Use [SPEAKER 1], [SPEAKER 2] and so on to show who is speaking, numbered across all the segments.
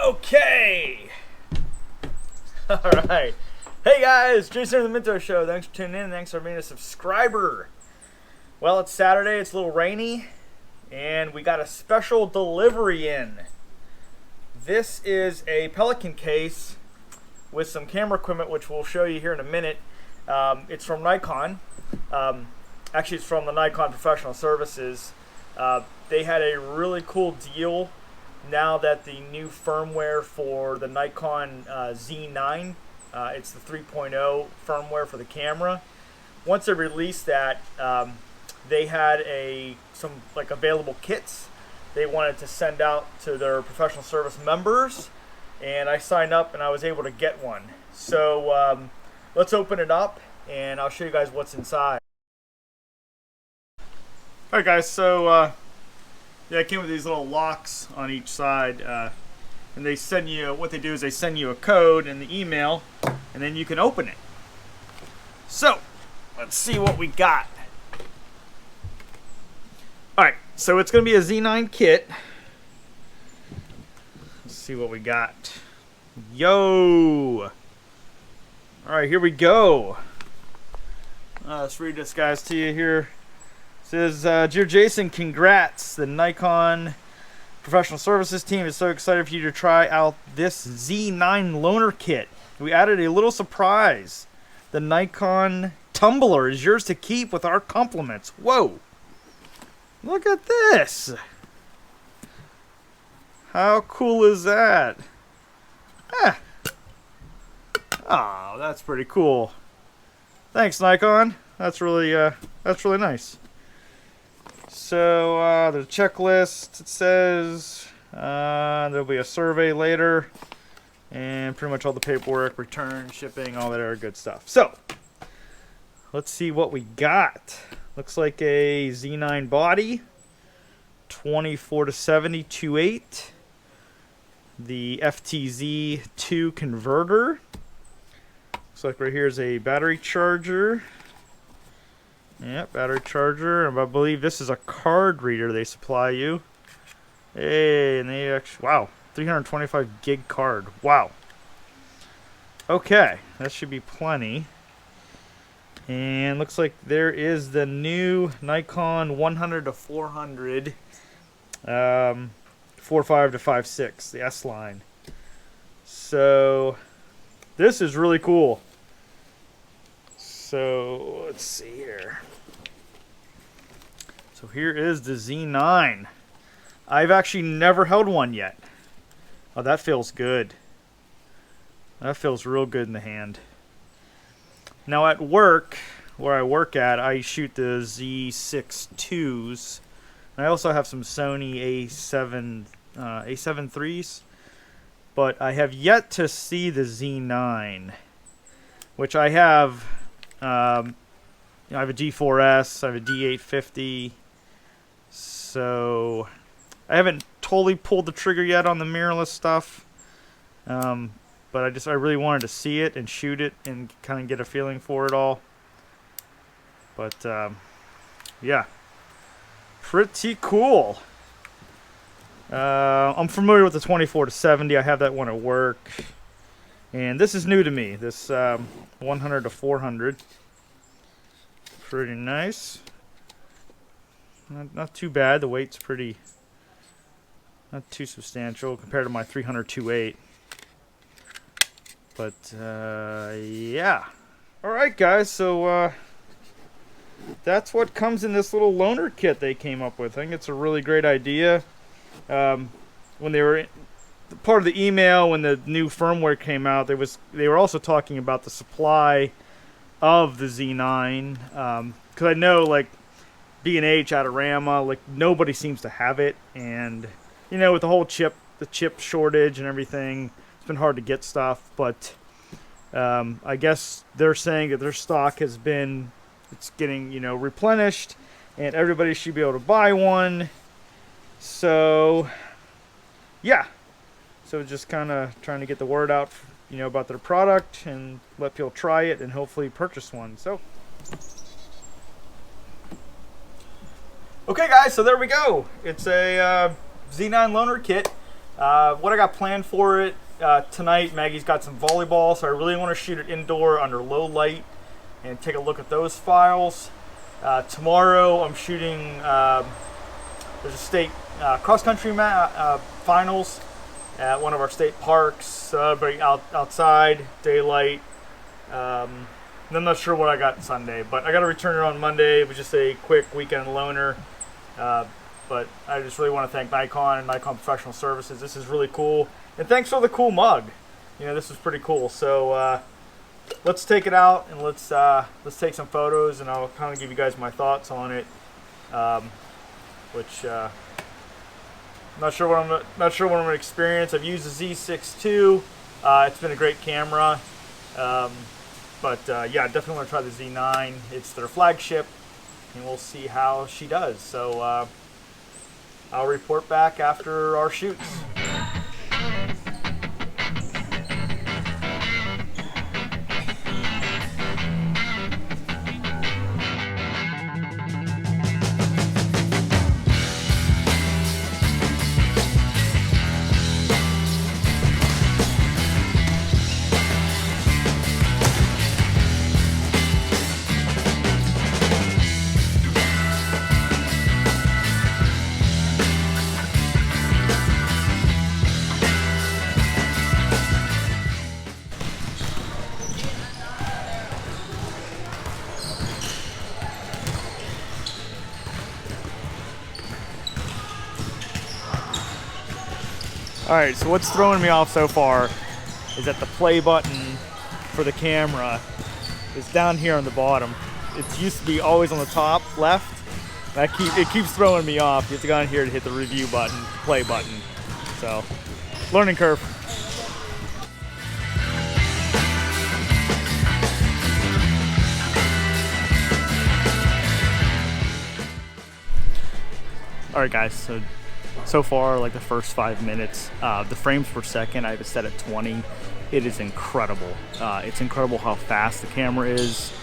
[SPEAKER 1] Okay. Alright. Hey guys, Jason of the Minto Show. Thanks for tuning in. Thanks for being a subscriber. Well, it's Saturday. It's a little rainy. And we got a special delivery in. This is a Pelican case with some camera equipment, which we'll show you here in a minute. It's from Nikon. Actually, it's from the Nikon Professional Services. They had a really cool deal now that the new firmware for the Nikon Z9, it's the 3.0 firmware for the camera. Once they released that, they had some available kits they wanted to send out to their professional service members, and I signed up and I was able to get one. So let's open it up and I'll show you guys what's inside. Alright guys, so yeah, it came with these little locks on each side, and they send you, what they do is they send you a code in the email, and then you can open it. So, let's see what we got. Alright, so it's going to be a Z9 kit. Let's see what we got. Yo! Alright, here we go. Let's read this, guys, to you here. It says, Dear Jason, congrats. The Nikon Professional Services team is so excited for you to try out this Z9 loaner kit. We added a little surprise. The Nikon tumbler is yours to keep with our compliments. Whoa. Look at this. How cool is that? Ah. Oh, that's pretty cool. Thanks, Nikon. That's really nice. So, the checklist, it says there'll be a survey later, and pretty much all the paperwork, return, shipping, all that other good stuff. So, let's see what we got. Looks like a Z9 body, 24-70 2.8, the FTZ II converter. Looks like right here is a battery charger. Yep, battery charger. I believe this is a card reader they supply you. Hey, and they actually, wow, 325 gig card. Wow. Okay, that should be plenty. And looks like there is the new Nikon 100-400, 4.5 to 5.6, the S line. So this is really cool. So let's see here. So here is the Z9. I've actually never held one yet. Oh, that feels good. That feels real good in the hand. Now at work, where I work at, I shoot the Z6 IIs. I also have some Sony A7 IIIs, but I have yet to see the Z9, which I have. I have a D4S, I have a D850, so I haven't totally pulled the trigger yet on the mirrorless stuff, but I really wanted to see it and shoot it and kind of get a feeling for it all. But yeah, pretty cool. I'm familiar with the 24-70. I have that one at work. And this is new to me, this 100-400. Pretty nice. Not too bad. The weight's not too substantial compared to my 300-2.8. But, yeah. Alright, guys, so that's what comes in this little loaner kit they came up with. I think it's a really great idea. When they were part of the email, when the new firmware came out, they were also talking about the supply of the Z9, because I know, like, B&H, Adorama, like, nobody seems to have it, and you know, with the chip shortage and everything, it's been hard to get stuff. But I guess they're saying that their stock it's getting, replenished, and everybody should be able to buy one. So yeah. So just kind of trying to get the word out, about their product and let people try it and hopefully purchase one. So, okay, guys. So there we go. It's a Z9 loaner kit. What I got planned for it tonight, Maggie's got some volleyball, so I really want to shoot it indoor under low light and take a look at those files. Tomorrow I'm shooting, there's a state cross-country finals at one of our state parks, so everybody outside, daylight. And I'm not sure what I got Sunday, but I got to return it on Monday. It was just a quick weekend loaner. But I just really want to thank Nikon and Nikon Professional Services. This is really cool. And thanks for the cool mug. You know, this is pretty cool. So let's take it out and let's take some photos, and I'll kind of give you guys my thoughts on it. Which not sure what I'm going to experience. I've used the Z6 II. It's been a great camera. But yeah, definitely want to try the Z9. It's their flagship, and we'll see how she does. So I'll report back after our shoots. Alright, so what's throwing me off so far is that the play button for the camera is down here on the bottom. It used to be always on the top left. It keeps throwing me off. You have to go down here to hit the review button, play button. So, learning curve. Alright guys, so far, like the first 5 minutes, the frames per second I have it set at 20. It is incredible. It's incredible how fast the camera is.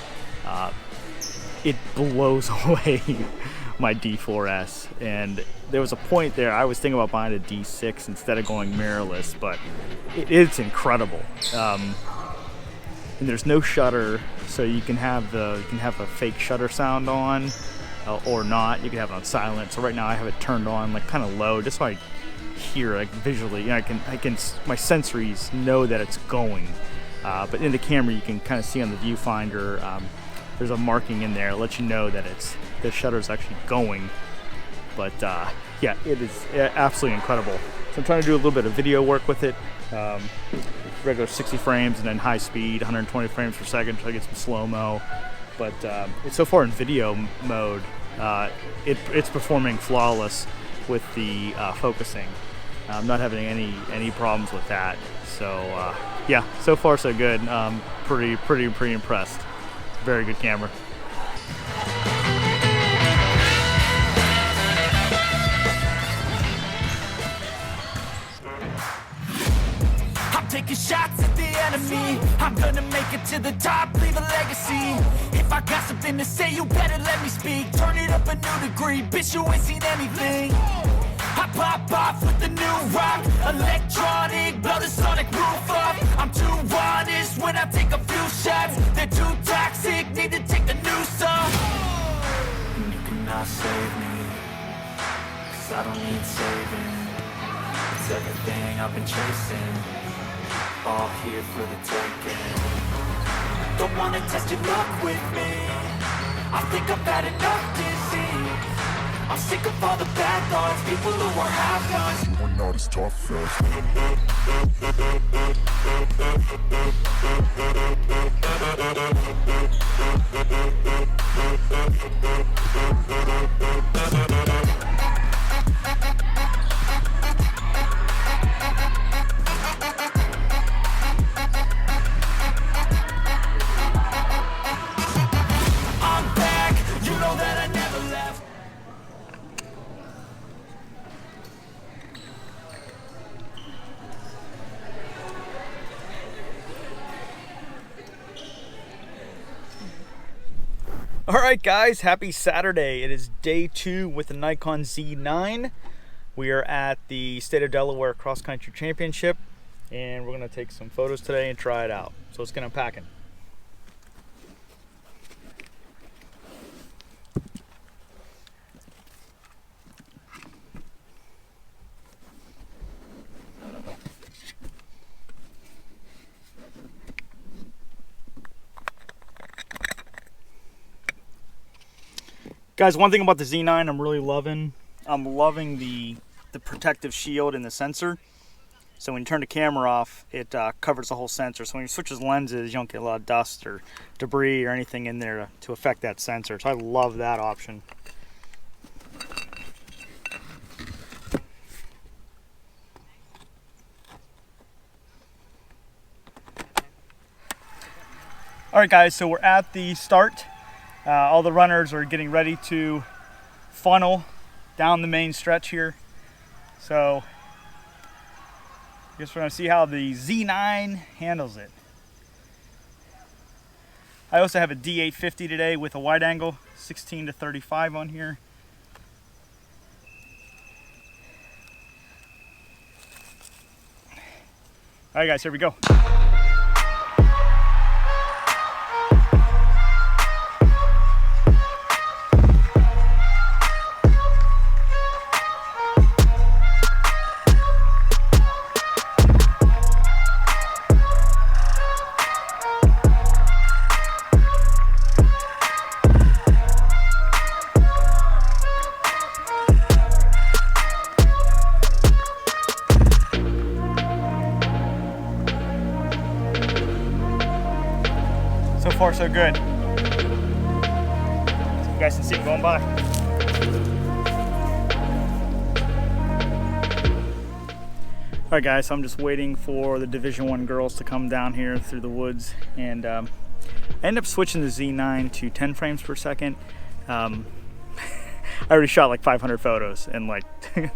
[SPEAKER 1] It blows away my D4S, and there was a point there I was thinking about buying a D6 instead of going mirrorless, but it's incredible. And there's no shutter, so you can have a fake shutter sound on. Or not. You can have it on silent. So right now I have it turned on, like kind of low, just so I hear, like visually. You know, my sensories know that it's going. But in the camera, you can kind of see on the viewfinder. There's a marking in there, let you know that the shutter's actually going. But yeah, it is absolutely incredible. So I'm trying to do a little bit of video work with it. Regular 60 frames and then high speed, 120 frames per second, try to get some slow-mo. But it's so far in video mode, it's performing flawless with the focusing. I'm not having any problems with that. So yeah, so far so good. Pretty impressed. Very good camera.
[SPEAKER 2] Taking shots at the enemy, I'm gonna make it to the top, leave a legacy. If I got something to say, you better let me speak. Turn it up a new degree, bitch, you ain't seen anything. I pop off with the new rock, electronic, blow the sonic roof up. I'm too honest when I take a few shots. They're too toxic, need to take a new song. And you cannot save me, 'cause I don't need saving. It's everything I've been chasing, all here for the taking. Don't wanna test your luck with me, I think I've had enough disease. I'm sick of all the bad thoughts, people who are half-nots. You are not as tough
[SPEAKER 1] Alright guys, happy Saturday. It is day 2 with the Nikon Z9. We are at the State of Delaware Cross Country Championship, and we're going to take some photos today and try it out. So let's get unpacking. Guys, one thing about the Z9 I'm really loving, the protective shield in the sensor. So when you turn the camera off, it covers the whole sensor. So when you switch lenses, you don't get a lot of dust or debris or anything in there to affect that sensor. So I love that option. All right, guys, so we're at the start. All the runners are getting ready to funnel down the main stretch here. So I guess we're gonna see how the Z9 handles it. I also have a D850 today with a wide angle, 16-35 on here. All right, guys, here we go. So far, so good. So you guys can see it going by. All right, guys, so I'm just waiting for the Division I girls to come down here through the woods, and I ended up switching the Z9 to 10 frames per second. I already shot like 500 photos in like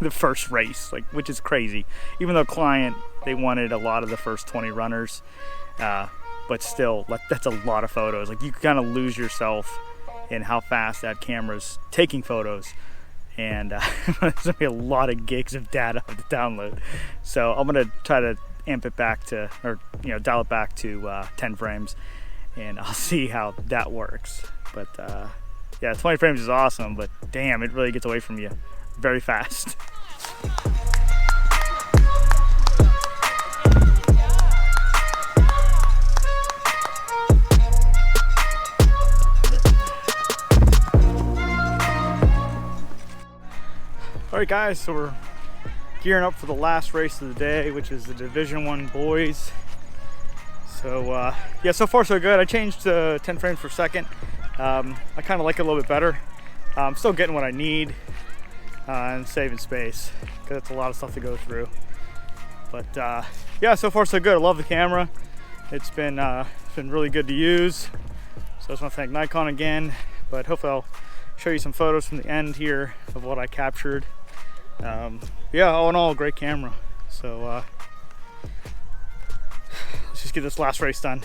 [SPEAKER 1] the first race, like, which is crazy. Even though client, they wanted a lot of the first 20 runners. But still, that's a lot of photos. Like, you kind of lose yourself in how fast that camera's taking photos, and there's gonna be a lot of gigs of data to download. So I'm gonna try to amp it back to, or dial it back to 10 frames, and I'll see how that works. But yeah, 20 frames is awesome, but damn, it really gets away from you very fast. Alright, guys, so we're gearing up for the last race of the day, which is the Division I boys. So yeah, so far so good. I changed to 10 frames per second. I kind of like it a little bit better. I'm still getting what I need and saving space, because it's a lot of stuff to go through. But yeah, so far so good. I love the camera. It's been really good to use. So I just want to thank Nikon again, but hopefully I'll show you some photos from the end here of what I captured. Yeah, all in all, great camera. So let's just get this last race done.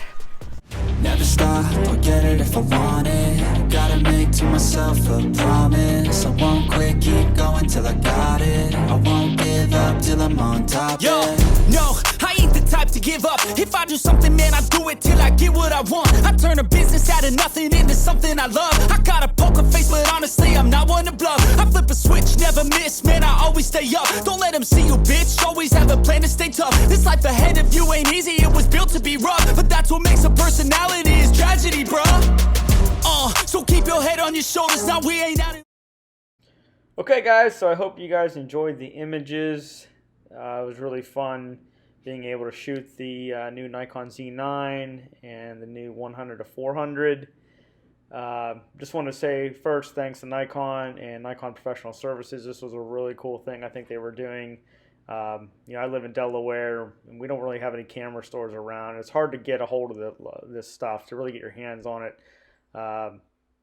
[SPEAKER 2] Never stop, I'll get it if I want it. Gotta make to myself a promise. I won't quit, keep going till I got it. I won't give up till I'm on top. Yo, no, I ain't the type to give up. If I do something, man, I do it till I get what I want. I turn a business out of nothing into something I love. I got a poker face, but honestly, I'm not one to bluff. I flip a switch, never miss, man, I always stay up. Don't let them see you, bitch, always have a plan to stay tough. This life ahead of you ain't easy, it was built to be rough. But that's what makes a personality, is tragedy, bruh. So keep your head on your shoulders, now we ain't out.
[SPEAKER 1] Okay, guys, so I hope you guys enjoyed the images. It was really fun being able to shoot the new Nikon Z9 and the new 100-400. Just want to say first, thanks to Nikon and Nikon Professional Services. This was a really cool thing I think they were doing. I live in Delaware, and we don't really have any camera stores around. It's hard to get a hold of this stuff, to really get your hands on it.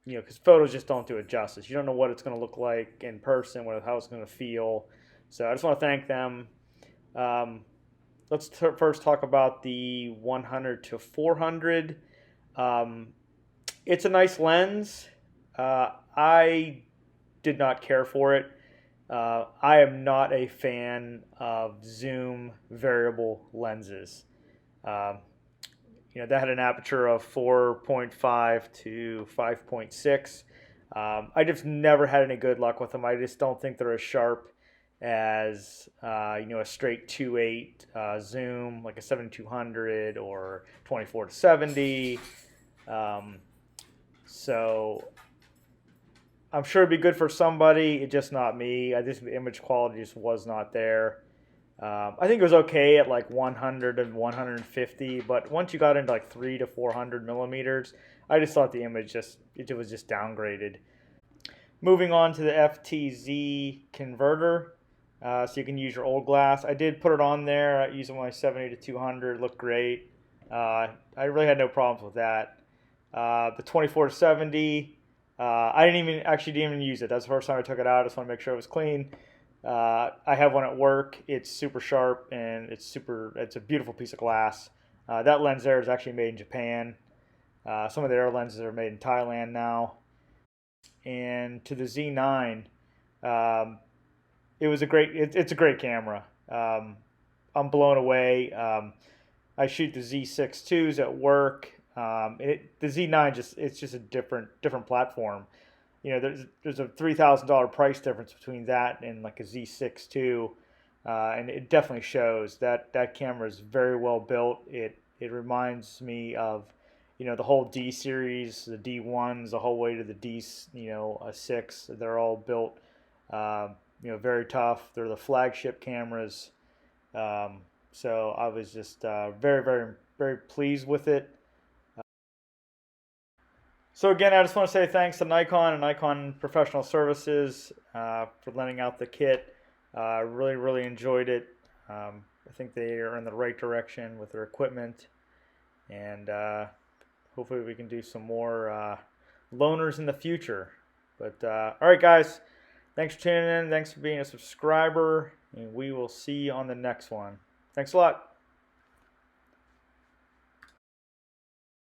[SPEAKER 1] Because photos just don't do it justice. You don't know what it's going to look like in person, how it's going to feel. So I just want to thank them. Let's first talk about the 100-400. It's a nice lens. I did not care for it. I am not a fan of zoom variable lenses. Um, that had an aperture of 4.5 to 5.6. I just never had any good luck with them. I just don't think they're as sharp as a straight 2.8 zoom, like a 7200 or 24 to 70. So I'm sure it'd be good for somebody. It's just not me. I just the image quality just was not there. I think it was okay at like 100 and 150, but once you got into like 3 to 400 millimeters, I just thought the image it was just downgraded. Moving on to the FTZ converter, so you can use your old glass. I did put it on there using my 70 to 200. Looked great. I really had no problems with that. The 24 to 70, I didn't even use it. That's the first time I took it out. I just want to make sure it was clean. I have one at work. It's super sharp and it's a beautiful piece of glass. That lens there is actually made in Japan. Some of their lenses are made in Thailand now. And to the Z9, it's a great camera. I'm blown away. I shoot the Z6 IIs at work. The Z9 it's just a different platform. There's a $3,000 price difference between that and like a Z6 II, and it definitely shows that camera is very well built. It reminds me of the whole D series, the D1s, the whole way to the D a 6. They're all built very tough. They're the flagship cameras. So I was just very, very, very pleased with it. So again, I just want to say thanks to Nikon and Nikon Professional Services for lending out the kit. Really, really enjoyed it. I think they are in the right direction with their equipment, and hopefully we can do some more loaners in the future. But all right, guys, thanks for tuning in. Thanks for being a subscriber, and we will see you on the next one. Thanks a lot.